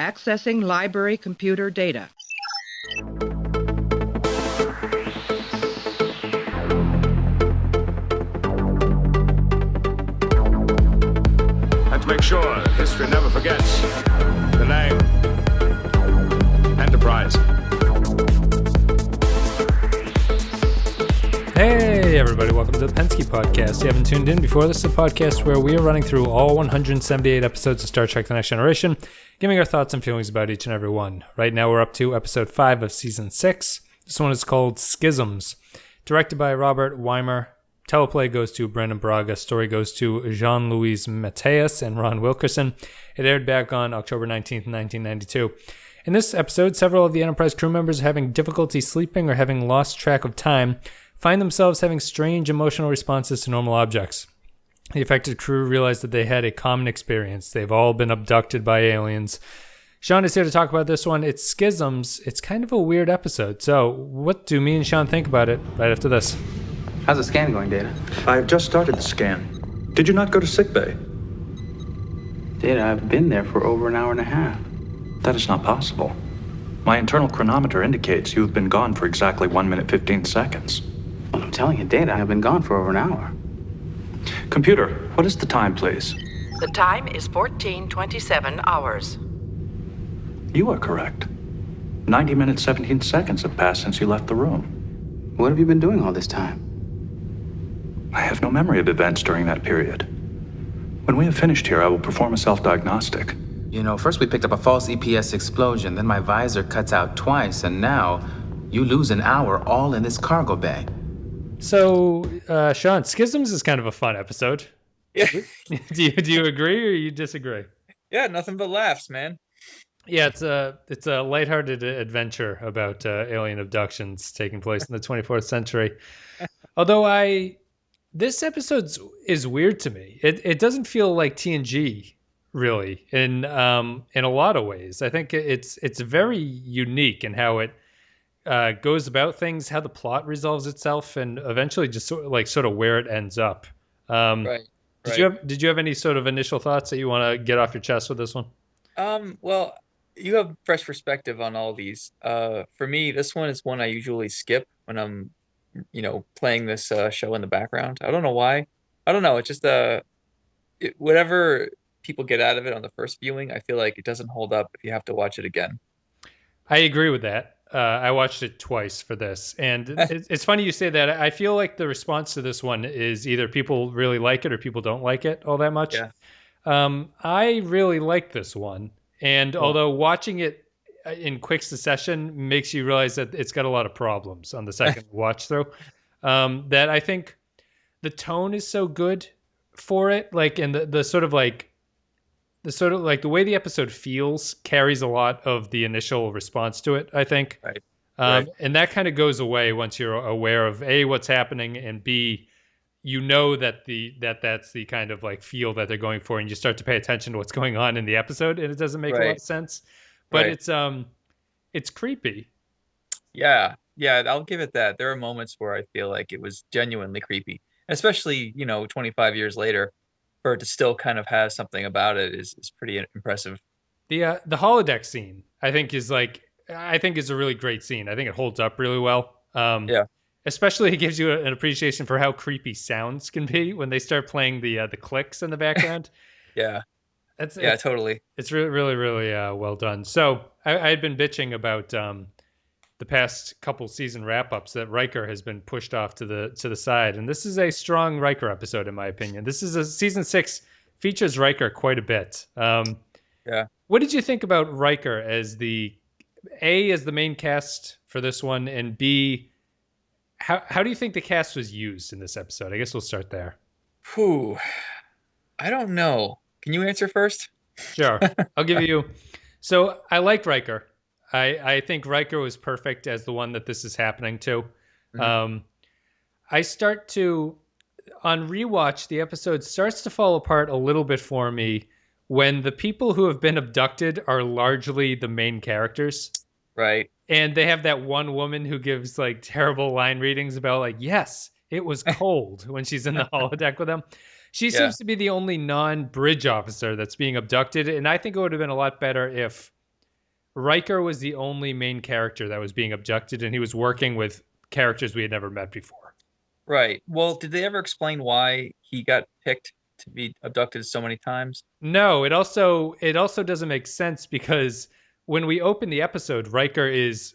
Accessing library computer data. And to make sure that history never forgets the name Enterprise. Hey everybody, welcome to the Pensky Podcast. You haven't tuned in before, this is a podcast where we are running through all 178 episodes of Star Trek The Next Generation, giving our thoughts and feelings about each and every one. Right now we're up to episode 5 of season 6. This one is called Schisms. Directed by Robert Weimer. Teleplay goes to Brandon Braga. Story goes to Jean-Louis Matthias and Ron Wilkerson. It aired back on October 19th, 1992. In this episode, several of the Enterprise crew members having difficulty sleeping or having lost track of time find themselves having strange emotional responses to normal objects. The affected crew realize that they had a common experience. They've all been abducted by aliens. Sean is here to talk about this one. It's Schisms. It's kind of a weird episode. So what do me and Sean think about it right after this? How's the scan going, Data? I've just started the scan. Did you not go to sickbay? Data, I've been there for over an hour and a half. That is not possible. My internal chronometer indicates you've been gone for exactly 1 minute 15 seconds. Well, I'm telling you, Data, I've been gone for over an hour. Computer, what is the time, please? The time is 14:27 hours. You are correct. 90 minutes 17 seconds have passed since you left the room. What have you been doing all this time? I have no memory of events during that period. When we have finished here, I will perform a self-diagnostic. You know, first we picked up a false EPS explosion, then my visor cuts out twice, and now you lose an hour all in this cargo bay. So, Sean, Schisms is kind of a fun episode. Yeah. do you agree or you disagree? Yeah, nothing but laughs, man. Yeah, it's a lighthearted adventure about alien abductions taking place in the 24th century. Although this episode is weird to me. It doesn't feel like TNG really in a lot of ways. I think it's very unique in how it goes about things, how the plot resolves itself, and eventually just sort of where it ends up. Right. Did you have any sort of initial thoughts that you want to get off your chest with this one? Well, you have fresh perspective on all these. For me, this one is one I usually skip when I'm, playing this show in the background. I don't know why. I don't know. It's just whatever people get out of it on the first viewing, I feel like it doesn't hold up if you have to watch it again. I agree with that. I watched it twice for this, and it's funny you say that. I feel like the response to this one is either people really like it or people don't like it all that much. Yeah. I really like this one, and although watching it in quick succession makes you realize that it's got a lot of problems on the second watch through, that I think the tone is so good for it, like, and the sort of like the way the episode feels carries a lot of the initial response to it, I think. Right. And that kind of goes away once you're aware of A, what's happening, and B, that's the kind of like feel that they're going for, and you start to pay attention to what's going on in the episode, and it doesn't make a lot of sense. But it's creepy. Yeah, I'll give it that. There are moments where I feel like it was genuinely creepy, especially 25 years later. For it to still kind of have something about it is pretty impressive. The holodeck scene, I think is a really great scene. I think it holds up really well. Yeah. Especially it gives you an appreciation for how creepy sounds can be when they start playing the clicks in the background. Yeah. It's Totally. It's really, really, really well done. So I had been bitching about the past couple season wrap-ups that Riker has been pushed off to the side, and this is a strong Riker episode in my opinion. This is season 6 features Riker quite a bit. Yeah. What did you think about Riker as the main cast for this one, and B, how do you think the cast was used in this episode? I guess we'll start there. Whew. I don't know. Can you answer first? Sure. I'll give you. So I liked Riker. I think Riker was perfect as the one that this is happening to. Mm-hmm. I start to, on rewatch, the episode starts to fall apart a little bit for me when the people who have been abducted are largely the main characters. Right. And they have that one woman who gives like terrible line readings about like, yes, it was cold when she's in the holodeck with them. She seems to be the only non-bridge officer that's being abducted. And I think it would have been a lot better if Riker was the only main character that was being abducted, and he was working with characters we had never met before. Right. Well, did they ever explain why he got picked to be abducted so many times? No, it also doesn't make sense because when we open the episode, Riker is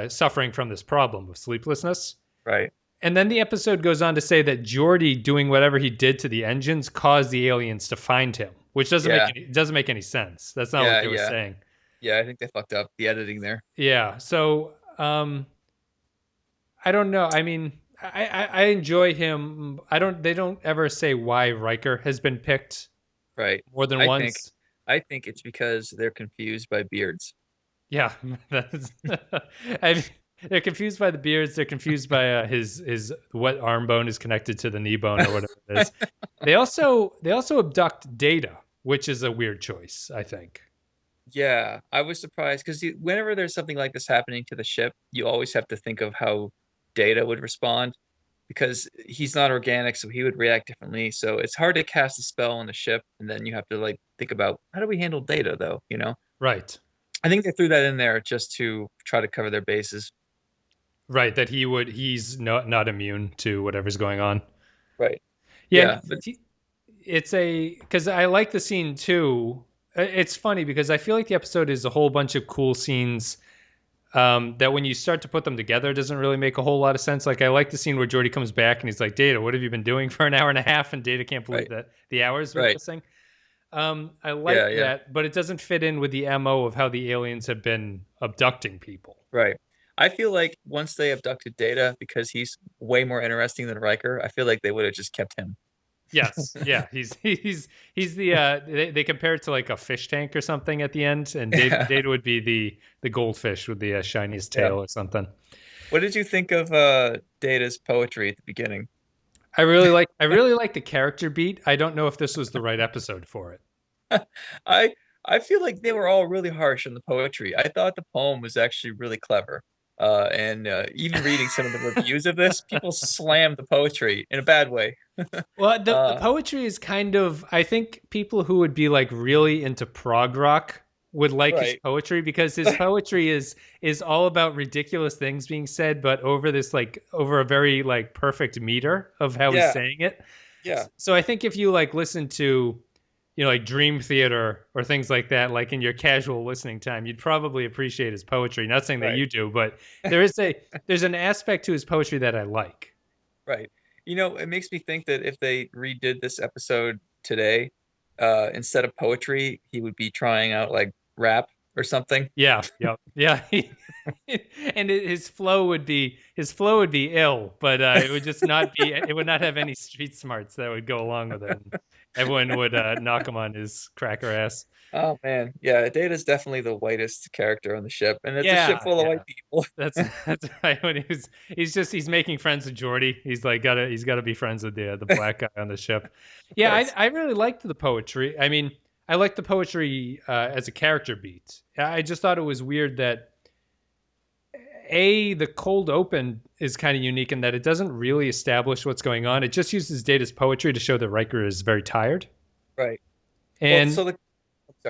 suffering from this problem of sleeplessness. Right. And then the episode goes on to say that Geordi doing whatever he did to the engines caused the aliens to find him, which doesn't make any sense. That's not what they were saying. Yeah, I think they fucked up the editing there. Yeah. So I don't know. I mean, I enjoy him. They don't ever say why Riker has been picked Right. more than once. I think it's because they're confused by beards. Yeah, that's. I mean, they're confused by the beards. They're confused by his what arm bone is connected to the knee bone or whatever it is. They also abduct Data, which is a weird choice, I think. Yeah, I was surprised because whenever there's something like this happening to the ship, you always have to think of how Data would respond because he's not organic, so he would react differently. So it's hard to cast a spell on the ship, and then you have to like think about how do we handle Data, though, you know? Right. I think they threw that in there just to try to cover their bases. Right, that he's not immune to whatever's going on. Right. Yeah, but it's because I like the scene too. It's funny because I feel like the episode is a whole bunch of cool scenes that when you start to put them together, it doesn't really make a whole lot of sense. Like I like the scene where Geordi comes back and he's like, Data, what have you been doing for an hour and a half? And Data can't believe that the hours were missing. I like that, but it doesn't fit in with the MO of how the aliens have been abducting people. Right. I feel like once they abducted Data, because he's way more interesting than Riker, I feel like they would have just kept him. Yes, yeah, he's the they compare it to like a fish tank or something at the end, and Data would be the goldfish with the shiniest tail or something. What did you think of Data's poetry at the beginning? I really like the character beat. I don't know if this was the right episode for it. I feel like they were all really harsh on the poetry. I thought the poem was actually really clever. And even reading some of the reviews of this, people slammed the poetry in a bad way. Well, the poetry is kind of, I think people who would be like really into prog rock would like his poetry because his poetry is all about ridiculous things being said, but over a very like perfect meter of how he's saying it. Yeah. So I think if you like listen to, like Dream Theater or things like that, like in your casual listening time, you'd probably appreciate his poetry. Not saying that you do, but there's an aspect to his poetry that I like. Right. It makes me think that if they redid this episode today, instead of poetry, he would be trying out like rap or something. Yeah. Yep. Yeah. And his flow would be ill, but it would just not be. It would not have any street smarts that would go along with it. And everyone would knock him on his cracker ass. Oh man, yeah, Data's definitely the whitest character on the ship, and it's a ship full of white people. That's right. When he's making friends with Geordi. He's got to be friends with the black guy on the ship. Yeah, I really liked the poetry. I mean, I liked the poetry as a character beat. I just thought it was weird that the cold open is kind of unique in that it doesn't really establish what's going on. It just uses Data's poetry to show that Riker is very tired. Right. And sorry,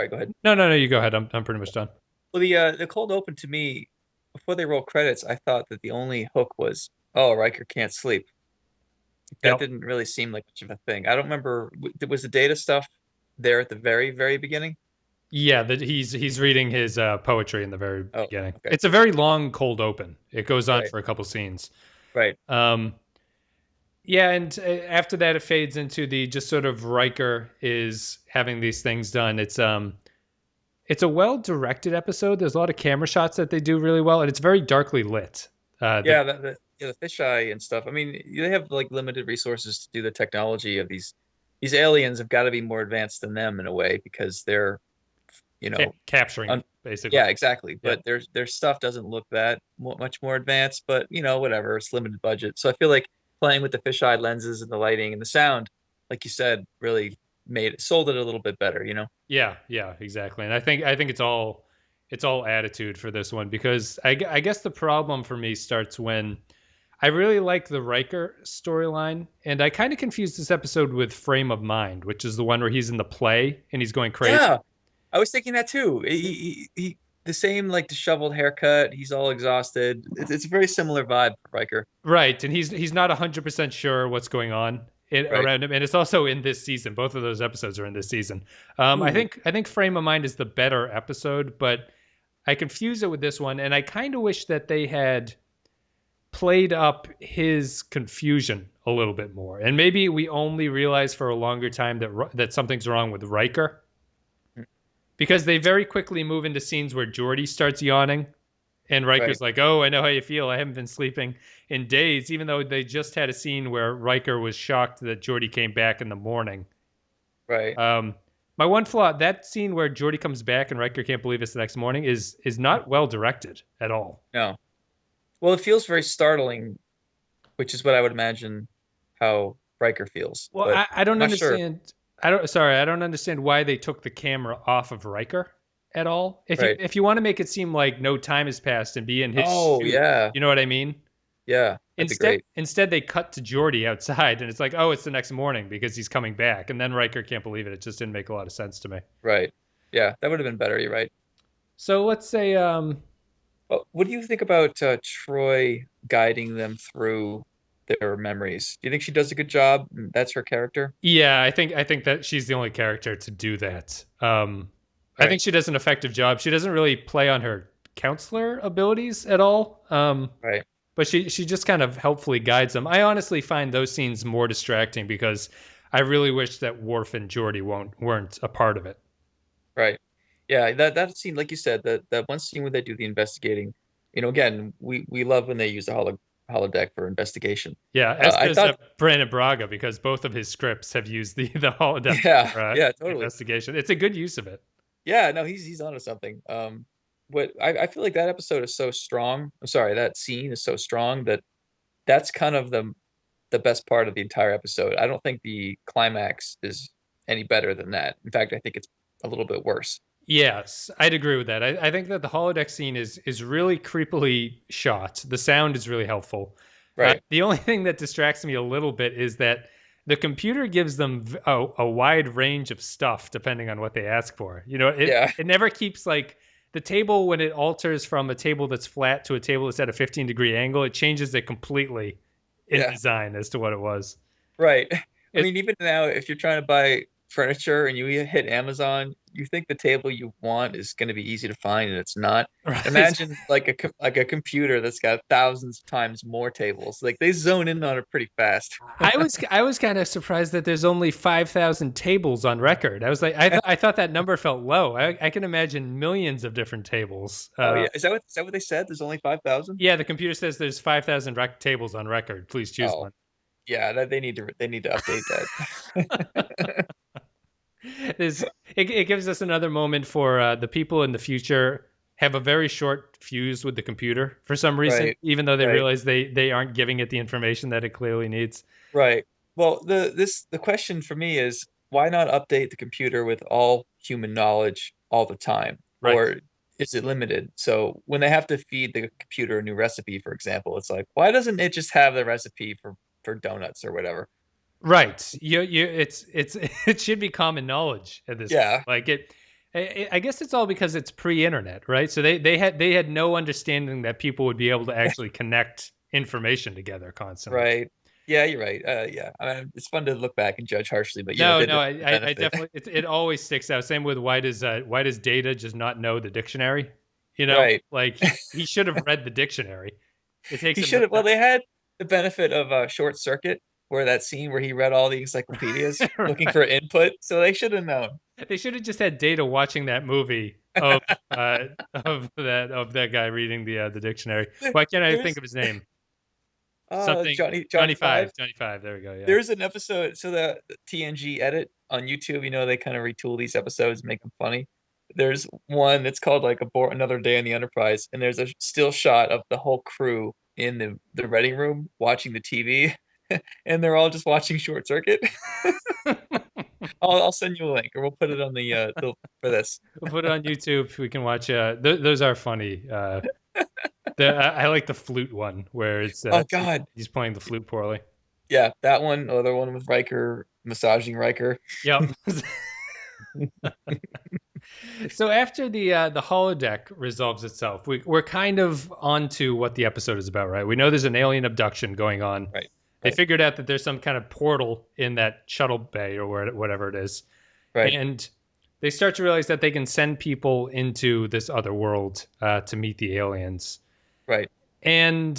go ahead. No, you go ahead. I'm pretty much done. Well, the cold open to me, before they roll credits, I thought that the only hook was, oh, Riker can't sleep. That didn't really seem like much of a thing. I don't remember. Was the Data stuff there at the very, very beginning? Yeah, that he's reading his poetry in the very beginning. Okay. It's a very long cold open. It goes on for a couple scenes. Right. Yeah, and after that, it fades into the just sort of Riker is having these things done. It's a well-directed episode. There's a lot of camera shots that they do really well, and it's very darkly lit. The fisheye and stuff. I mean, they have like limited resources to do the technology of these aliens have got to be more advanced than them in a way because they're, capturing basically. Yeah, exactly. But their stuff doesn't look that much more advanced. But whatever, it's limited budget. So I feel like playing with the fisheye lenses and the lighting and the sound, like you said, really sold it a little bit better. Yeah, exactly. And I think it's all attitude for this one because I guess the problem for me starts when I really like the Riker storyline, and I kind of confused this episode with Frame of Mind, which is the one where he's in the play and he's going crazy. Yeah, I was thinking that too. the same like disheveled haircut. He's all exhausted. It's a very similar vibe for Riker. Right, and he's not 100% sure what's going on Right. around him, and it's also in this season. Both of those episodes are in this season. I Ooh. think Frame of Mind is the better episode, but I confuse it with this one, and I kind of wish that they had played up his confusion a little bit more, and maybe we only realize for a longer time that something's wrong with Riker, because they very quickly move into scenes where Geordi starts yawning. And Riker's like, "Oh, I know how you feel. I haven't been sleeping in days," even though they just had a scene where Riker was shocked that Geordi came back in the morning. Right. My one flaw, that scene where Geordi comes back and Riker can't believe it's the next morning is not well directed at all. No. Well, it feels very startling, which is what I would imagine how Riker feels. Well, But I don't I'm not sure. understand. I don't understand why they took the camera off of Riker at all. Right. If you want to make it seem like no time has passed and be in his Oh, shoes, yeah. you know what I mean? Yeah. That'd be great. Instead they cut to Geordi outside, and it's like, oh, it's the next morning because he's coming back, and then Riker can't believe it. It just didn't make a lot of sense to me. Right. Yeah, that would have been better. You're right. So let's say, Well, what do you think about Troy guiding them through their memories? Do you think she does a good job? That's her character? yeah, I think that she's the only character to do that. I Right. think she does an effective job. She doesn't really play on her counselor abilities at all. Right. But she just kind of helpfully guides them. I honestly find those scenes more distracting because I really wish that Worf and Geordi weren't a part of it. Right. Yeah, that scene, like you said, that one scene where they do the investigating, again, we love when they use the holodeck for investigation. Yeah, as I does thought, Brandon Braga, because both of his scripts have used the holodeck yeah, for, yeah, totally. investigation. It's a good use of it. Yeah, no, he's onto something. But I feel like that episode is so strong. I'm sorry, that scene is so strong that that's kind of the best part of the entire episode. I don't think the climax is any better than that. In fact, I think it's a little bit worse. Yes, I'd agree with that. I think that the holodeck scene is really creepily shot. The sound is really helpful. Right. The only thing that distracts me a little bit is that the computer gives them a wide range of stuff depending on what they ask for. Yeah. It never keeps like the table when it alters from a table that's flat to a table that's at a 15-degree angle. It changes it completely in Yeah. design as to what it was. Right. I mean, even now, if you're trying to buy furniture and you hit Amazon, you think the table you want is going to be easy to find, and it's not. Right. Imagine like a computer that's got thousands of times more tables. Like they zone in on it pretty fast. I was kind of surprised that there's only 5,000 tables on record. I was like, I thought that number felt low. I can imagine millions of different tables. Oh yeah, is that what they said? There's only 5,000? Yeah, the computer says there's 5,000 tables on record. Please choose Oh one. yeah, that they need to update that. It gives us another moment for the people in the future have a very short fuse with the computer for some reason, Right. even though they Right. realize they aren't giving it the information that it clearly needs. Right. Well, the question for me is why not update the computer with all human knowledge all the time? Right. Or is it limited? So when they have to feed the computer a new recipe, for example, it's like, why doesn't it just have the recipe for donuts or whatever? Right. It's it should be common knowledge at this Yeah. point. Like I guess it's all because it's pre-internet, right? So they had no understanding that people would be able to actually connect information together constantly. Right. Yeah, you're right. Yeah. I mean, it's fun to look back and judge harshly, but No, they no, did I benefit. definitely it always sticks out. Same with why does Data just not know the dictionary? Right. Like he should have read the dictionary. It takes He him should have. Well, they had the benefit of Short Circuit, where that scene where he read all the encyclopedias looking Right. for input. So they should have known. They should have just had Data watching that movie of that guy reading the dictionary. Why can't I think of his name? Something Johnny Five. Johnny Five. There we go. Yeah. There's an episode. So the TNG edit on YouTube, they kind of retool these episodes, make them funny. There's one that's called like another day on the Enterprise, and there's a still shot of the whole crew in the reading room watching the TV, and they're all just watching Short Circuit. I'll send you a link, or we'll put it on the for this. We'll put it on YouTube. We can watch. Those are funny. I like the flute one where it's Oh God, he's playing the flute poorly. yeah, that one. Other one with Riker massaging Riker. Yep. So after the holodeck resolves itself, we're kind of onto what the episode is about, right? We know there's an alien abduction going on. Right. They Right. figured out that there's some kind of portal in that shuttle bay or whatever it is. Right. And they start to realize that they can send people into this other world to meet the aliens. Right. And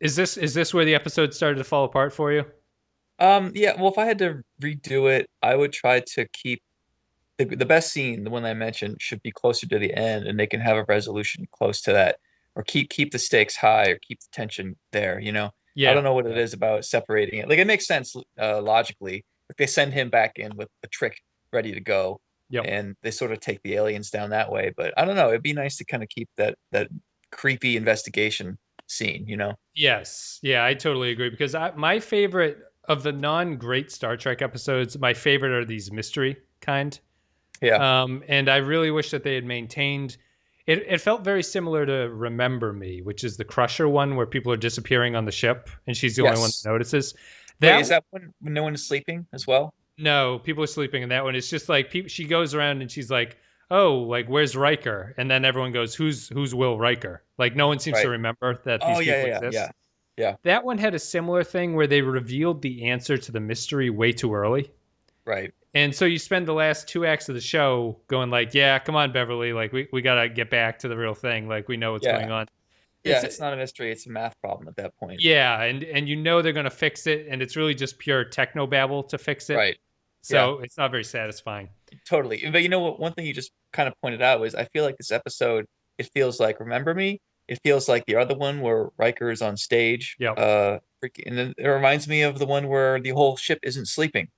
is this where the episode started to fall apart for you? Yeah, well, if I had to redo it, I would try to keep the best scene, the one I mentioned, should be closer to the end, and they can have a resolution close to that, or keep the stakes high, or keep the tension there. I Yeah. don't know what it is about separating it. Like it makes sense logically. Like they send him back in with a trick ready to go, Yep. and they sort of take the aliens down that way. But I don't know. It'd be nice to kind of keep that creepy investigation scene. Yes. Yeah, I totally agree because my favorite of the non-great Star Trek episodes, my favorite are these mystery kind. Yeah. And I really wish that they had maintained it. It felt very similar to Remember Me, which is the Crusher one where people are disappearing on the ship and she's the only one Yes. that notices. Wait, is that when no one is sleeping as well? No, people are sleeping in that one. It's just like she goes around and she's like, "Oh, like where's Riker?" And then everyone goes, "Who's Will Riker?" Like no one seems to Right. remember that Oh these yeah, people yeah, exist. yeah, yeah. That one had a similar thing where they revealed the answer to the mystery way too early. Right. And so you spend the last 2 acts of the show going like, yeah, come on, Beverly. Like we got to get back to the real thing. Like we know what's Yeah. going on. Yeah, It's it's not a mystery, it's a math problem at that point. yeah. And you know, they're going to fix it. And it's really just pure technobabble to fix it. Right. Yeah, So it's not very satisfying. totally. But you know what? One thing you just kind of pointed out was I feel like this episode, it feels like Remember Me. It feels like the other one where Riker is on stage. Yep. And then it reminds me of the one where the whole ship isn't sleeping.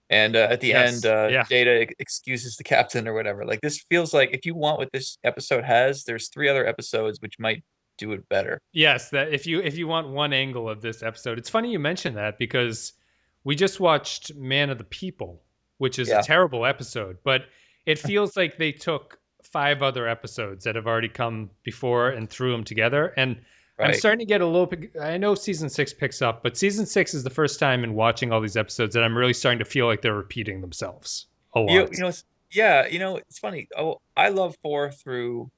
And at the Yes. end, Yeah. Data excuses the captain or whatever. Like this feels like if you want what this episode has, there's 3 other episodes which might do it better. Yes. That if you want one angle of this episode, it's funny you mentioned that because we just watched Man of the People, which is a Yeah. terrible episode, but it feels like they took 5 other episodes that have already come before and threw them together. And I'm Right. starting to get a little bit, I know season 6 picks up, but season 6 is the first time in watching all these episodes that I'm really starting to feel like they're repeating themselves a lot. Yeah, it's funny. Oh, I love 4 through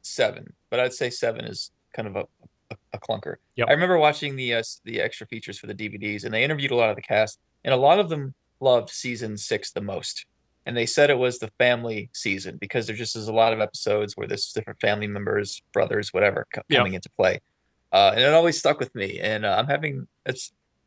7, but I'd say 7 is kind of a clunker. Yep. I remember watching the extra features for the DVDs, and they interviewed a lot of the cast, and a lot of them loved season 6 the most. And they said it was the family season because there just is a lot of episodes where there's different family members, brothers, whatever, coming into play. And it always stuck with me. And I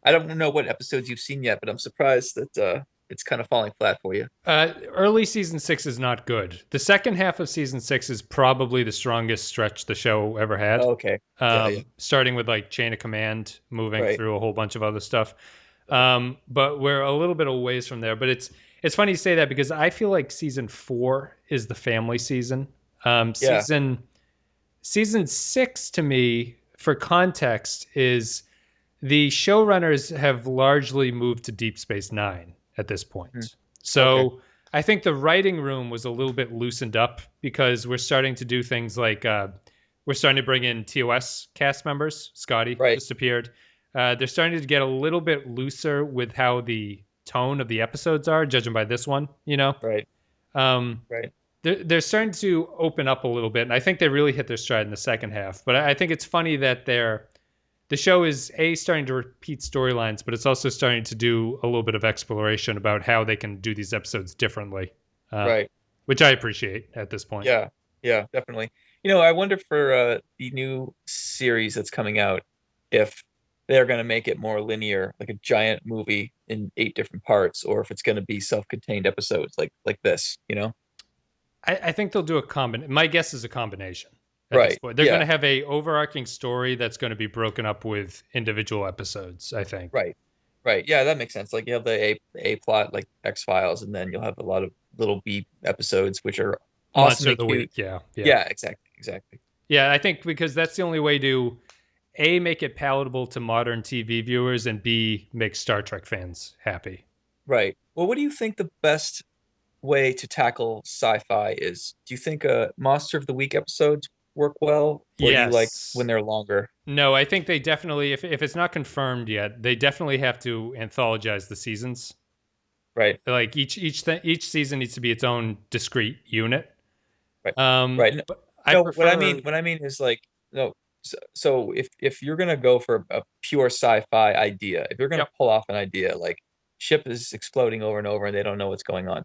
don't know what episodes you've seen yet, but I'm surprised that it's kind of falling flat for you. Early season 6 is not good. The second half of season 6 is probably the strongest stretch the show ever had. Oh, okay. Yeah. Starting with like Chain of Command, moving Right. through a whole bunch of other stuff. But we're a little bit away from there. But it's funny you say that because I feel like season 4 is the family season. Yeah. Season 6 to me, for context, is the showrunners have largely moved to Deep Space Nine at this point. So Okay. I think the writing room was a little bit loosened up because we're starting to do things like we're starting to bring in TOS cast members. Scotty Right. just appeared. They're starting to get a little bit looser with how the tone of the episodes are, judging by this one, Right. Right. They're starting to open up a little bit, and I think they really hit their stride in the second half. But I think it's funny that the show is starting to repeat storylines, but it's also starting to do a little bit of exploration about how they can do these episodes differently, Right. which I appreciate at this point. Yeah. Yeah, definitely. I wonder for the new series that's coming out if they're going to make it more linear, like a giant movie in 8 different parts, or if it's going to be self-contained episodes like this. I think they'll do a combination. My guess is a combination. At Right. this point. They're Yeah. going to have a overarching story that's going to be broken up with individual episodes, I think. Right. Right. Yeah, that makes sense. Like you have the A plot like X-Files, and then you'll have a lot of little B episodes which are Monster awesomely of the cute. Week. Yeah. Yeah, exactly. Yeah, I think because that's the only way to A, make it palatable to modern TV viewers, and B, make Star Trek fans happy. Right. Well, what do you think the best way to tackle sci-fi is? Do you think Monster of the Week episodes work well, or do you like Yes. when they're longer? No, I think they definitely, if it's not confirmed yet, they definitely have to anthologize the seasons. Right. Like each season needs to be its own discrete unit. Right. But I No, prefer. what I mean is like no. So if you're gonna go for a pure sci-fi idea, if you're gonna Yep. pull off an idea like ship is exploding over and over and they don't know what's going on,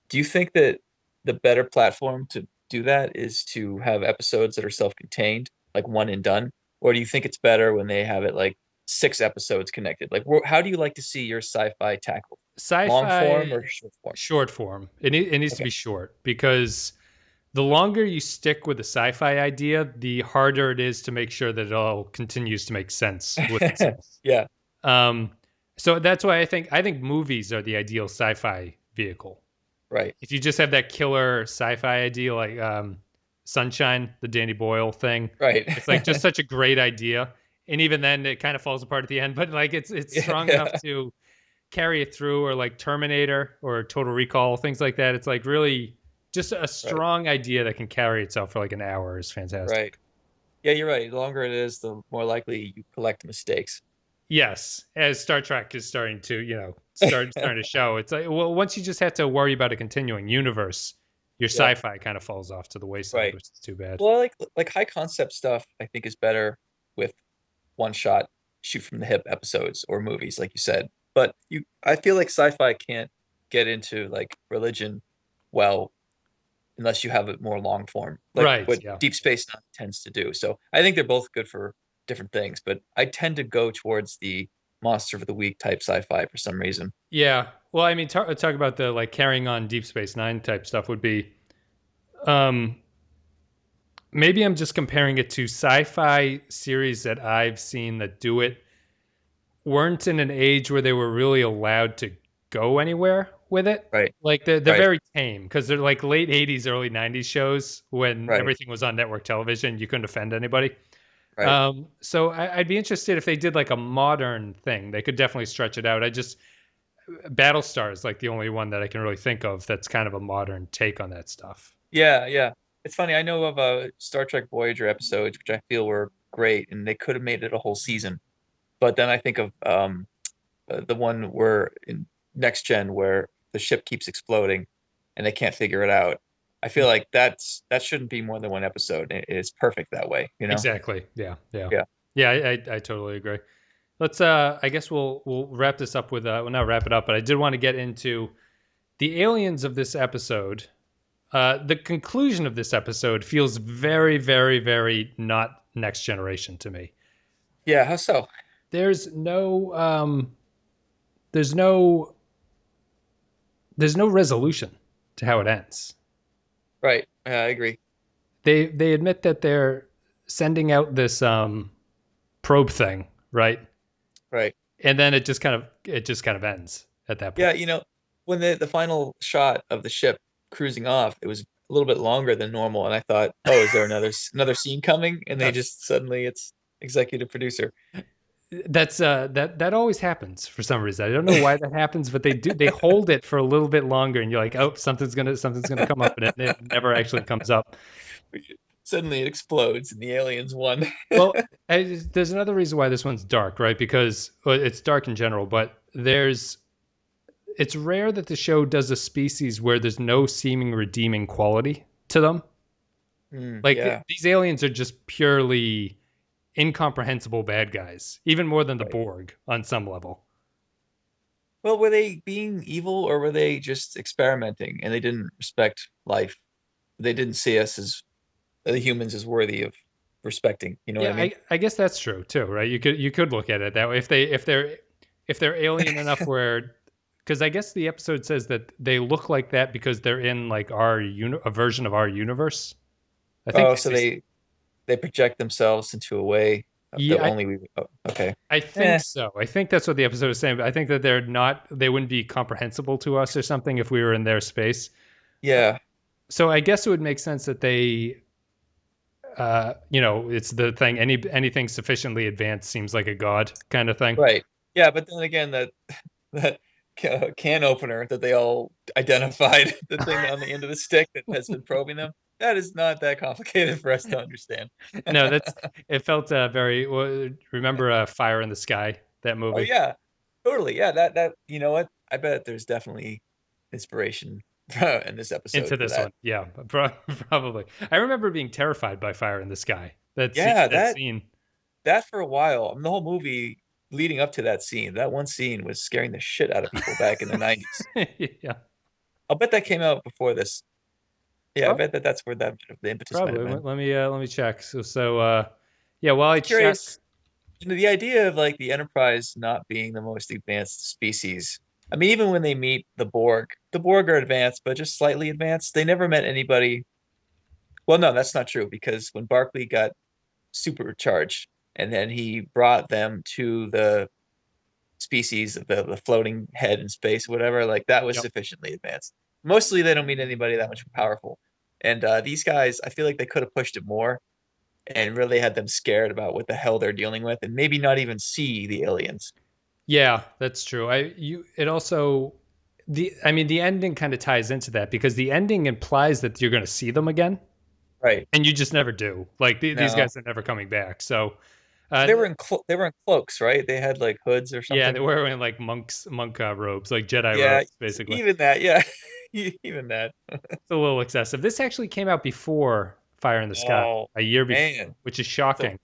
do you think that the better platform to do that is to have episodes that are self-contained, like one and done, or do you think it's better when they have it like 6 episodes connected? Like, how do you like to see your sci-fi tackled? Long form Sci-fi or short form? short form. It needs to Okay. be short because the longer you stick with the sci-fi idea, the harder it is to make sure that it all continues to make sense with itself. Yeah. Um, so that's why I think movies are the ideal sci-fi vehicle. Right. If you just have that killer sci-fi idea like Sunshine, the Danny Boyle thing, Right. it's like just such a great idea. And even then it kind of falls apart at the end, but like it's Yeah. strong enough Yeah. to carry it through, or like Terminator or Total Recall, things like that. It's like really just a Right. strong idea that can carry itself for like an hour is fantastic. Right. Yeah, you're right. The longer it is, the more likely you collect mistakes. Yes, as Star Trek is starting to, starting to show. It's like, well, once you just have to worry about a continuing universe, your Yeah. sci-fi kind of falls off to the wayside, Right. which is too bad. Well, like high concept stuff, I think is better with one shot, shoot from the hip episodes or movies, like you said. But I feel like sci-fi can't get into like religion well unless you have it more long form, like Right, what yeah. Deep Space Nine tends to do. So I think they're both good for different things, but I tend to go towards the monster of the week type sci-fi for some reason. Yeah. Well, I mean, talk about the like carrying on Deep Space Nine type stuff would be, um, maybe I'm just comparing it to sci-fi series that I've seen that do it weren't in an age where they were really allowed to go anywhere with it. Right. Like they're Right. very tame because they're like late 80s, early 90s shows when Right. everything was on network television. You couldn't offend anybody. Right. So I'd be interested if they did like a modern thing. They could definitely stretch it out. Battlestar is like the only one that I can really think of that's kind of a modern take on that stuff. Yeah, yeah. It's funny. I know of Star Trek Voyager episodes, which I feel were great, and they could have made it a whole season. But then I think of the one where in Next Gen where the ship keeps exploding and they can't figure it out. I feel like that shouldn't be more than one episode. It's perfect that way, you know? Exactly. Yeah. Yeah. Yeah. Yeah. I totally agree. Let's. I guess we'll wrap this up with. Well, not wrap it up, but I did want to get into the aliens of this episode. The conclusion of this episode feels very, very, very not Next Generation to me. Yeah, how so? There's no. There's no. There's no resolution to how it ends. Right. Yeah, I agree. They admit that they're sending out this probe thing, right? Right. And then it just kind of ends at that Yeah, point. when the final shot of the ship cruising off, it was a little bit longer than normal, and I thought, oh, is there another scene coming? And they just suddenly it's executive producer. That always happens for some reason. I don't know why that happens, but they hold it for a little bit longer, and you're like, oh, something's gonna come up, and it never actually comes up. Suddenly it explodes and the aliens won. Well, there's another reason why this one's dark, right? Because it's dark in general, but it's rare that the show does a species where there's no seeming redeeming quality to them. Like Yeah. these aliens are just purely incomprehensible bad guys, even more than the Right. Borg on some level. Well, were they being evil or were they just experimenting and they didn't respect life? They didn't see us as the humans as worthy of respecting. You know what Yeah, I mean? I guess that's true too, right? You could look at it that way if they're alien enough where, because I guess the episode says that they look like that because they're in like a version of our universe. I think Oh, so they project themselves into a way that yeah, only we. Oh, okay. I Eh, think so. I think that's what the episode is saying. But I think that they wouldn't be comprehensible to us or something if we were in their space. yeah. So I guess it would make sense that they, it's the thing. Anything sufficiently advanced seems like a god kind of thing. Right. Yeah, but then again, that can opener that they all identified, the thing on the end of the stick that has been probing them. That is not that complicated for us to understand. No, it felt very. Well, remember Fire in the Sky, that Oh movie? yeah, totally. Yeah, that you know what? I bet there's definitely inspiration in this episode into for this that. one. Yeah, probably. I remember being terrified by Fire in the Sky. Yeah, That scene. that for a while, I mean, the whole movie leading up to that scene, that one scene was scaring the shit out of people back in the 90s. Yeah, I'll bet that came out before this. Yeah, I bet that's where the impetus might have probably. been. Let me check. Yeah. While I check, Curious, the idea of like the Enterprise not being the most advanced species. I mean, even when they meet the Borg are advanced, but just slightly advanced. They never met anybody. Well, no, that's not true because when Barclay got supercharged and then he brought them to the species of the floating head in space, whatever, like that was yep. sufficiently advanced. Mostly they don't meet anybody that much powerful. And these guys, I feel like they could have pushed it more and really had them scared about what the hell they're dealing with and maybe not even see the aliens. Yeah, that's true. It also the ending kind of ties into that because the ending implies that you're going to see them again, Right. and you just never do. Like these No. guys are never coming back. So They were in they were in cloaks, right? They had like hoods or something. yeah, they were wearing like monk robes, like Jedi Yeah, robes, basically. even that, yeah. Even that. It's a little excessive. This actually came out before Fire in the Sky, Oh, a year before, man. which is shocking.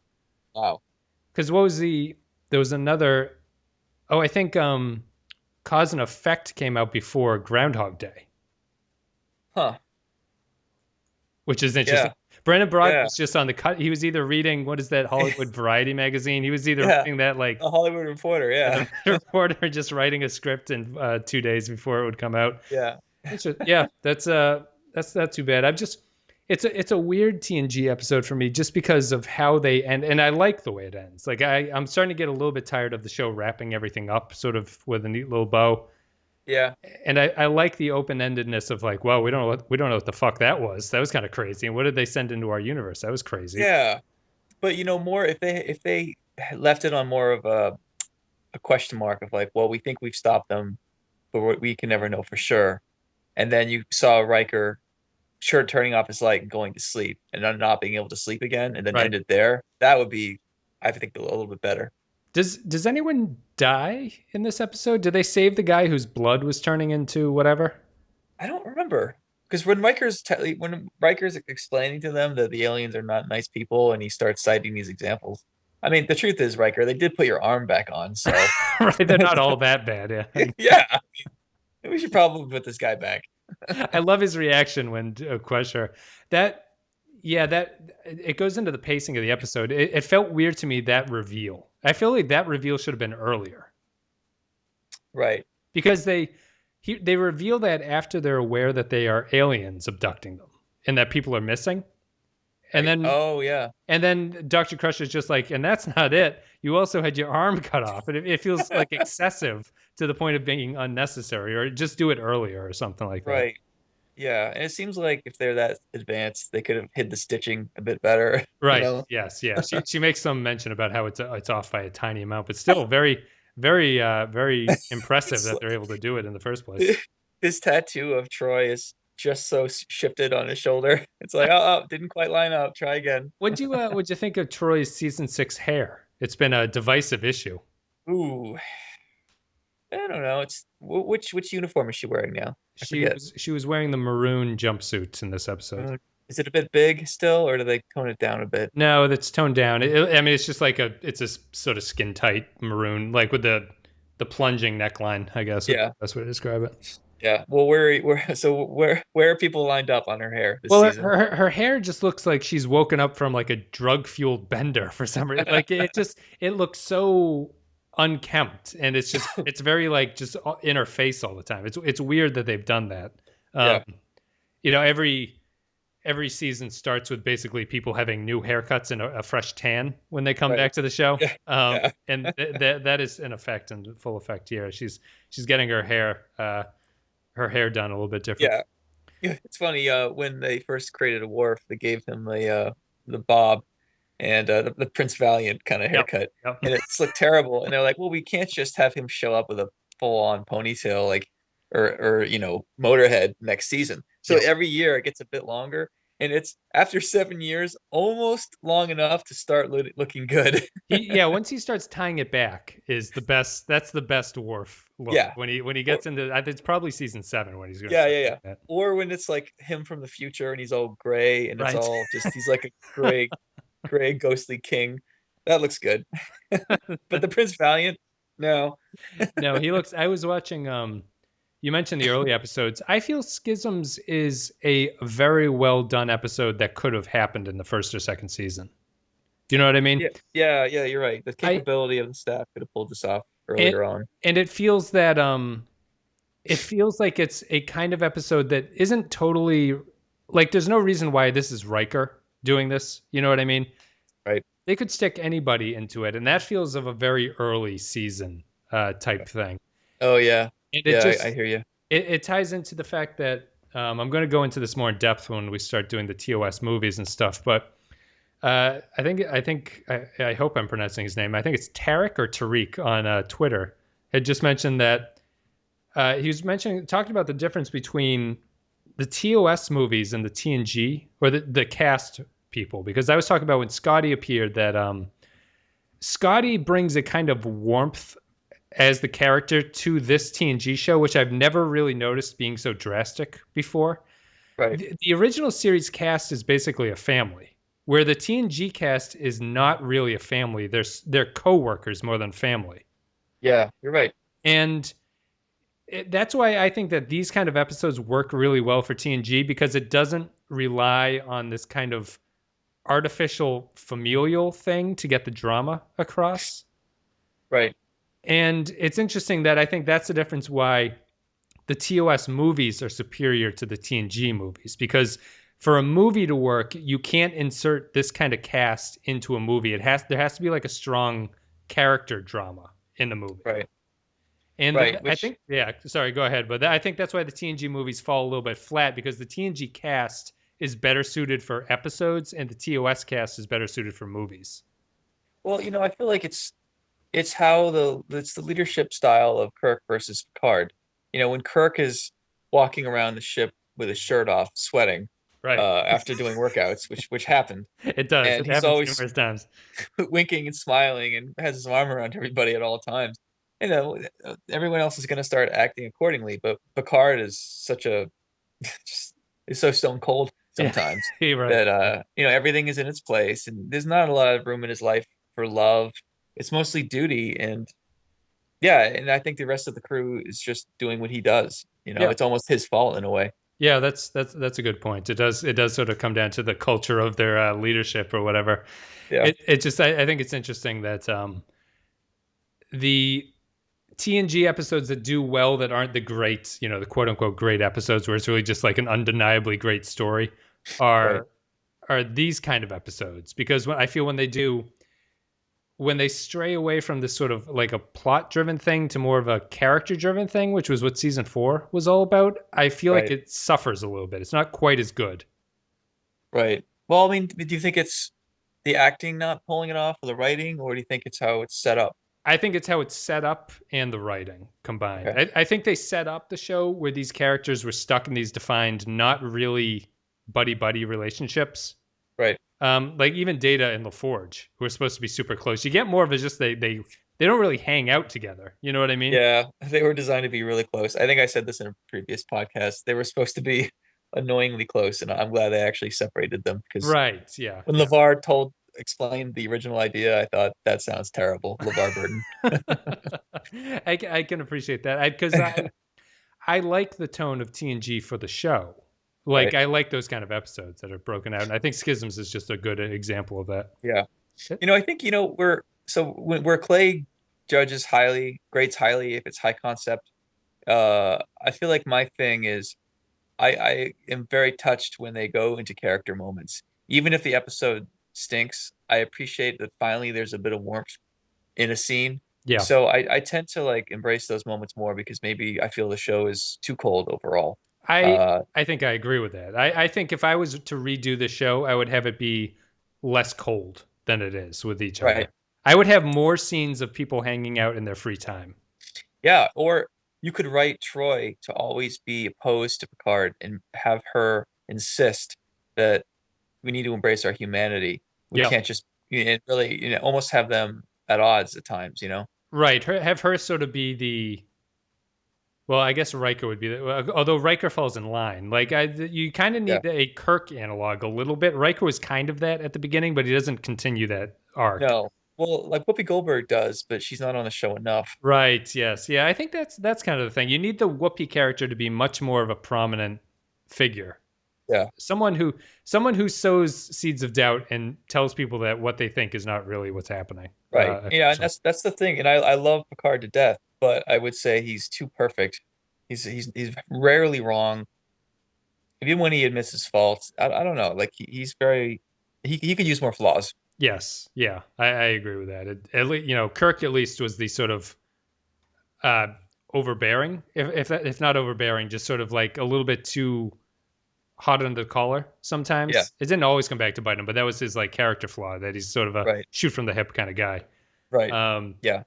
Wow. Because there was another. Oh, I think Cause and Effect came out before Groundhog Day, Huh. which is interesting. Yeah. Brandon Brock Yeah. was just on the cut. He was either reading what is that Hollywood Variety magazine. He was either Yeah. reading that like The Hollywood Reporter, yeah. the reporter just writing a script in 2 days before it would come out. Yeah. Yeah, that's not too bad. It's a weird TNG episode for me just because of how they end, and I like the way it ends. Like I'm starting to get a little bit tired of the show wrapping everything up sort of with a neat little bow. Yeah. And I like the open-endedness of like, well, we don't know what the fuck that was. That was kind of crazy. And what did they send into our universe? That was crazy. Yeah. But more if they left it on more of a question mark of like, well, we think we've stopped them, but we can never know for sure. And then you saw Riker turning off his light and going to sleep and then not being able to sleep again and then Right. end it there. That would be, I think, a little bit better. Does anyone die in this episode? Did they save the guy whose blood was turning into whatever? I don't remember because when Riker's explaining to them that the aliens are not nice people and he starts citing these examples. I mean, the truth is, Riker, they did put your arm back on, so Right, they're not all that bad. Yeah. yeah, we should probably put this guy back. I love his reaction when Questioner that it goes into the pacing of the episode. It felt weird to me, that reveal. I feel like that reveal should have been earlier. Right. Because they reveal that after they're aware that they are aliens abducting them and that people are missing. And then oh yeah. And then Dr. Crusher's just like, and that's not it. You also had your arm cut off. And it feels like excessive to the point of being unnecessary, or just do it earlier or something like that. Right. Yeah. And it seems like if they're that advanced, they could have hid the stitching a bit better. Right. You know? Yes. Yeah. She makes some mention about how it's off by a tiny amount, but still very, very, very impressive that they're able to do it in the first place. This tattoo of Troy is just so shifted on his shoulder. It's like, oh, didn't quite line up. Try again. What'd you think of Troy's season 6 hair? It's been a divisive issue. Ooh, I don't know. It's which uniform is she wearing now? She was wearing the maroon jumpsuit in this episode. Is it a bit big still, or do they tone it down a bit? No, that's toned down. I mean, it's just like it's a sort of skin tight maroon, like with the plunging neckline, I guess. Yeah, that's what to describe it. Yeah. Well, where are people lined up on her hair this season? Her hair just looks like she's woken up from like a drug fueled bender for some reason. Like it looks so unkempt, and it's very like just in her face all the time. It's weird that they've done that. Yeah. You know, every season starts with basically people having new haircuts and a fresh tan when they come back to the show. Yeah. And that is in effect and full effect here. She's getting her hair done a little bit different. Yeah. It's funny. When they first created a Worf, they gave him the bob and the Prince Valiant kind of haircut, Yep. and it's looked terrible. And they're like, well, we can't just have him show up with a full on ponytail or Motorhead next season. So every year it gets a bit longer. and it's after 7 years, almost long enough to start looking good. Once he starts tying it back is the best. That's the best Worf look Yeah. when he Or, gets into. I think it's probably season 7 when he's going to yeah, start yeah, doing yeah. that. Or when it's like him from the future and he's all gray and it's Right. all just he's like a gray ghostly king. That looks good. But the Prince Valiant, no. No, he looks. I was watching. You mentioned the early episodes. I feel Schisms is a very well done episode that could have happened in the first or second season. Do you know what I mean? Yeah, yeah, yeah, you're right. The I capability of the staff could have pulled this off and, earlier on. and it feels that it feels like it's a kind of episode that isn't totally like there's no reason why this is Riker doing this. You know what I mean? Right. They could stick anybody into it, and that feels of a very early season type thing. Oh yeah. And it Yeah, just I hear you. it ties into the fact that I'm going to go into this more in depth when we start doing the TOS movies and stuff. But I hope I'm pronouncing his name. I think it's Tarek or Tariq on Twitter. Had just mentioned that he was talking about the difference between the TOS movies and the TNG or the cast people, because I was talking about when Scotty appeared that Scotty brings a kind of warmth as the character to this TNG show, which I've never really noticed being so drastic before. Right. The original series cast is basically a family, where the TNG cast is not really a family. They're co-workers more than family. Yeah, you're right. And that's why I think that these kind of episodes work really well for TNG, because it doesn't rely on this kind of artificial familial thing to get the drama across. Right. And it's interesting that I think that's the difference why the TOS movies are superior to the TNG movies, because for a movie to work, you can't insert this kind of cast into a movie. There has to be like a strong character drama in the movie. Right. And Right. I think, sorry, go ahead. But I think that's why the TNG movies fall a little bit flat, because the TNG cast is better suited for episodes and the TOS cast is better suited for movies. Well, I feel like it's how it's the leadership style of Kirk versus Picard. When Kirk is walking around the ship with his shirt off, sweating, Right. After doing workouts, which happened, It does. and It he's happens always numerous times. winking and smiling and has his arm around everybody at all times. Everyone else is going to start acting accordingly, but Picard is such a just is so stone cold sometimes Yeah, right. that everything is in its place, and there's not a lot of room in his life for love. It's mostly duty, and yeah, and I think the rest of the crew is just doing what he does. Yeah. It's almost his fault in a way. Yeah, that's a good point. It does sort of come down to the culture of their leadership or whatever. Yeah. I think it's interesting that the TNG episodes that do well, that aren't the great, the quote unquote great episodes where it's really just like an undeniably great story, are these kind of episodes. Because I feel when they stray away from this sort of like a plot driven thing to more of a character driven thing, which was what season 4 was all about, I feel like it suffers a little bit. It's not quite as good. Right. Well, I mean, do you think it's the acting not pulling it off, or the writing, or do you think it's how it's set up? I think it's how it's set up and the writing combined. Okay. I think they set up the show where these characters were stuck in these defined, not really buddy-buddy relationships. Right. Like even Data and LaForge, who are supposed to be super close. You get more of it just they don't really hang out together. You know what I mean? Yeah, they were designed to be really close. I think I said this in a previous podcast. They were supposed to be annoyingly close, and I'm glad they actually separated them, because Right. Yeah. when LeVar explained the original idea, I thought that sounds terrible, LeVar Burton. I can appreciate that because I like the tone of TNG for the show. Like I like those kind of episodes that are broken out, and I think Schisms is just a good example of that. Yeah. I think where Clay grades highly if it's high concept. I feel like my thing is I am very touched when they go into character moments. Even if the episode stinks, I appreciate that finally there's a bit of warmth in a scene. Yeah. So I tend to like embrace those moments more, because maybe I feel the show is too cold overall. I think I agree with that. I think if I was to redo the show, I would have it be less cold than it is with each other. Right. I would have more scenes of people hanging out in their free time. Yeah, or you could write Troy to always be opposed to Picard and have her insist that we need to embrace our humanity. We Yeah. can't just really almost have them at odds at times. Right. Have her sort of be the. Well, I guess Riker would be although Riker falls in line. Like you kind of Yeah. need a Kirk analog a little bit. Riker was kind of that at the beginning, but he doesn't continue that arc. No. Well, like Whoopi Goldberg does, but she's not on the show enough. Right. Yes. Yeah. I think that's kind of the thing. You need the Whoopi character to be much more of a prominent figure. Yeah. Someone who sows seeds of doubt and tells people that what they think is not really what's happening. Right. Yeah, and that's the thing. And I love Picard to death, but I would say he's too perfect. He's rarely wrong. Even when he admits his faults, I don't know. Like he's very he could use more flaws. Yes. Yeah. I agree with that. At least Kirk at least was the sort of uh, overbearing, if not overbearing, just sort of like a little bit too hot under the collar sometimes. Yeah. It didn't always come back to bite him, but that was his like character flaw, that he's sort of a Right. shoot from the hip kind of guy. Right. Yeah.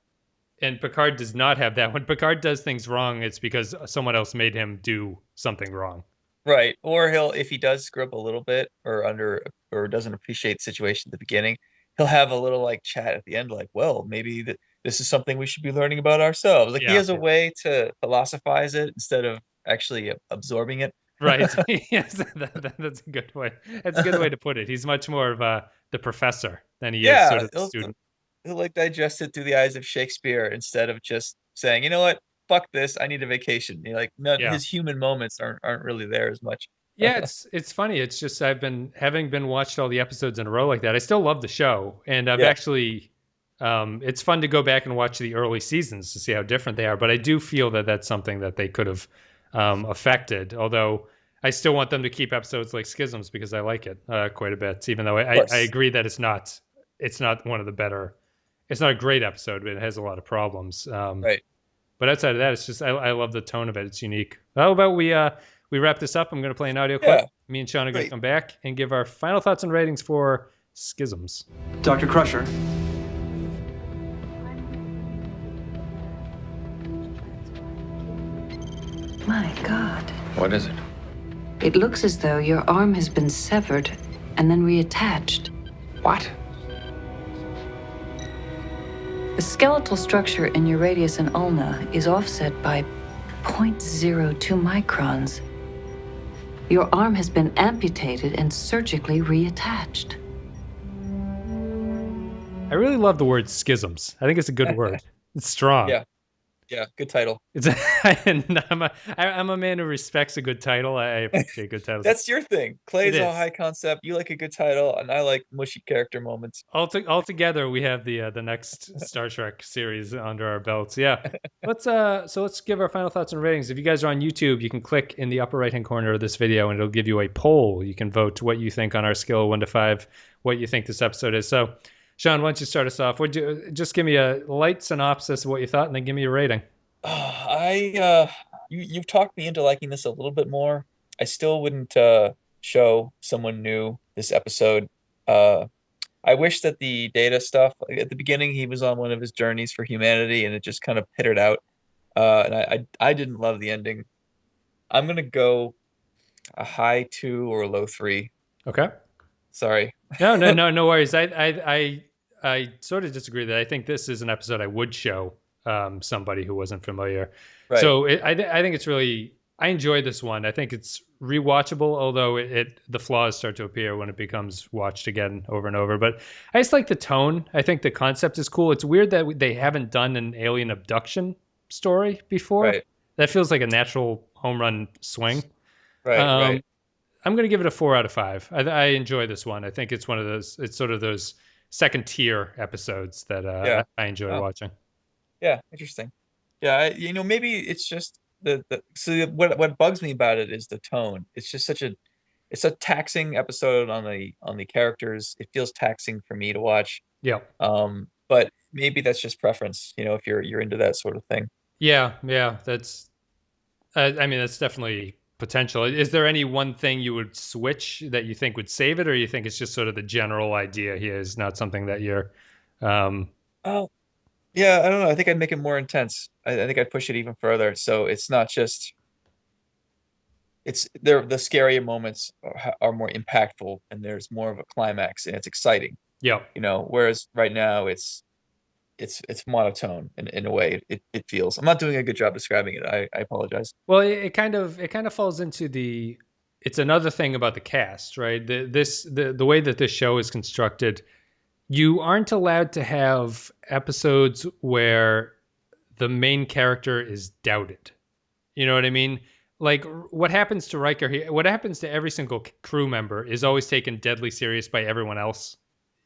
And Picard does not have that. When Picard does things wrong, it's because someone else made him do something wrong. Right. Or if he does screw up a little bit or doesn't appreciate the situation at the beginning, he'll have a little like chat at the end, like, well, maybe this is something we should be learning about ourselves. Like he Yeah, has a way to philosophize it instead of actually absorbing it. Right. Yes, that's a good way. That's a good way to put it. He's much more of the professor than he is Yeah, sort of the student. he'll like digest it through the eyes of Shakespeare instead of just saying, you know what, fuck this, I need a vacation. Like no, Yeah. his human moments aren't really there as much. Yeah, it's funny. It's just having been watched all the episodes in a row like that. I still love the show, and I've Yeah. actually. It's fun to go back and watch the early seasons to see how different they are. But I do feel that that's something that they could have affected. Although I still want them to keep episodes like Schisms because I like it quite a bit. Even though I agree that it's not one of the better. It's not a great episode, but it has a lot of problems. Right. But outside of that, it's just I love the tone of it. It's unique. How about we wrap this up? I'm going to play an audio clip. Yeah. Me and Sean are going Great. to come back and give our final thoughts and ratings for Schisms. Dr. Crusher, My God. What is it? It looks as though your arm has been severed and then reattached. What? The skeletal structure in your radius and ulna is offset by 0.02 microns. Your arm has been amputated and surgically reattached. I really love the word schisms. I think it's a good word. It's strong. Yeah. Yeah, good title. It's I'm a man who respects a good title. I appreciate good titles. That's your thing. Clay's It all is. high concept. You like a good title, and I like mushy character moments. Altogether, we have the next Star Trek series under our belts. Yeah, let's give our final thoughts and ratings. If you guys are on YouTube, you can click in the upper right hand corner of this video, and it'll give you a poll. You can vote what you think on our scale of 1 to 5, what you think this episode is. So, Sean, why don't you start us off? Would you just give me a light synopsis of what you thought, and then give me your rating? You've talked me into liking this a little bit more. I still wouldn't show someone new this episode. I wish that the Data stuff, like at the beginning, he was on one of his journeys for humanity, and it just kind of pittered out. And I didn't love the ending. I'm gonna go a high 2 or a low 3. Okay. Sorry. No worries. I sort of disagree that I think this is an episode I would show somebody who wasn't familiar. Right. So I think it's really, I enjoyed this one. I think it's rewatchable, although the flaws start to appear when it becomes watched again over and over. But I just like the tone. I think the concept is cool. It's weird that they haven't done an alien abduction story before. Right. That feels like a natural home run swing. Right. Right. I'm going to give it a 4 out of 5. I enjoy this one. I think it's one of those, it's sort of those second tier episodes that I enjoy watching. Yeah, interesting. Yeah, maybe it's just what bugs me about it is the tone. It's just it's a taxing episode on the characters. It feels taxing for me to watch. Yeah. But maybe that's just preference, if you're into that sort of thing. Yeah, that's I mean that's definitely potential. Is there any one thing you would switch that you think would save it, or you think it's just sort of the general idea here is not something that you're Oh, yeah, I don't know. I think I'd make it more intense. I think I'd push it even further. So it's not just the scarier moments are more impactful, and there's more of a climax, and it's exciting. Yep. Whereas right now it's monotone in a way. It feels. I'm not doing a good job describing it. I apologize. Well, it kind of falls into it's another thing about the cast, right? The way that this show is constructed, you aren't allowed to have episodes where the main character is doubted. You know what I mean? Like what happens to Riker here, what happens to every single crew member is always taken deadly serious by everyone else.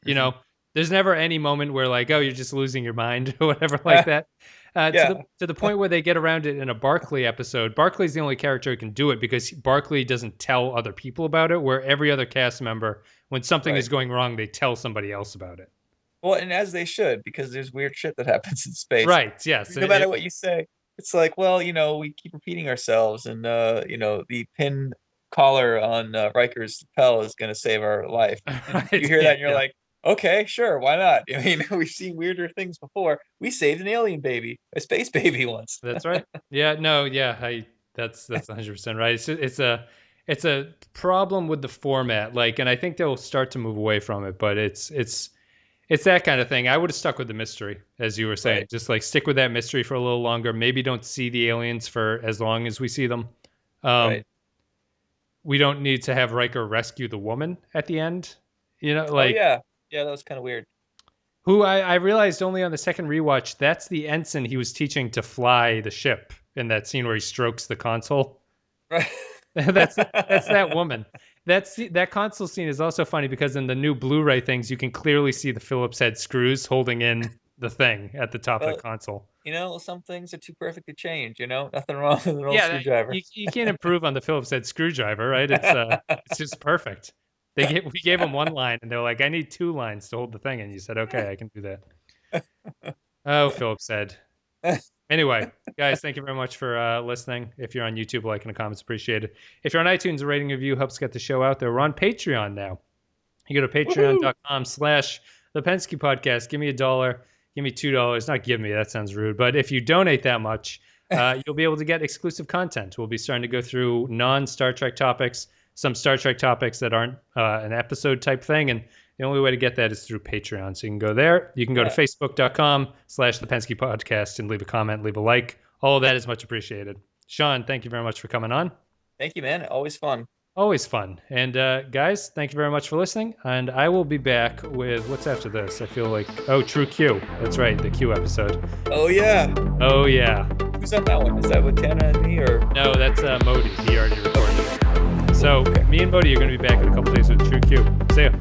You know, there's never any moment where like, oh, you're just losing your mind or whatever like that. To the point where they get around it in a Barclay episode. Barclay's the only character who can do it because Barclay doesn't tell other people about it, where every other cast member, when something is going wrong, they tell somebody else about it. Well, and as they should, because there's weird shit that happens in space. Right, yes. No matter what you say, it's like, well, we keep repeating ourselves, and the pin collar on Riker's lapel is going to save our life. Right, you hear that, and you're like, okay, sure, why not? I mean, we've seen weirder things before. We saved an alien baby, a space baby once. That's right. Yeah, no, yeah, that's 100% right. It's a problem with the format, like, and I think they'll start to move away from it, but it's that kind of thing. I would have stuck with the mystery, as you were saying. Right. Just like stick with that mystery for a little longer. Maybe don't see the aliens for as long as we see them. Right. We don't need to have Riker rescue the woman at the end. Like, yeah, that was kind of weird. Who I realized only on the second rewatch, that's the ensign he was teaching to fly the ship in that scene where he strokes the console. Right. that's that woman. That console scene is also funny because in the new Blu-ray things, you can clearly see the Phillips head screws holding in the thing at the top of the console. Some things are too perfect to change. Nothing wrong with an old screwdriver. You can't improve on the Phillips head screwdriver, right? It's just perfect. We gave him one line, and they're like, "I need 2 lines to hold the thing," and you said, "Okay, I can do that." Oh, Phillips head. Anyway, guys, thank you very much for listening. If you're on YouTube, like and the comments, appreciate it. If you're on iTunes, a rating review helps get the show out there. We're on Patreon now. You go to patreon.com/The Penske Podcast. Give me $1. Give me $2. Not give me, that sounds rude. But if you donate that much, you'll be able to get exclusive content. We'll be starting to go through non-Star Trek topics, some Star Trek topics that aren't an episode type thing. And the only way to get that is through Patreon. So you can go there. You can go to facebook.com/The Penske Podcast and leave a comment, leave a like. All of that is much appreciated. Sean, thank you very much for coming on. Thank you, man. Always fun. Always fun. And guys, thank you very much for listening. And I will be back with, what's after this? I feel like, True Q. That's right, the Q episode. Oh, yeah. Oh, yeah. Who's on that one? Is that with Tana and me, or? No, that's Modi. He already recorded it. So me and Modi are going to be back in a couple days with True Q. See ya.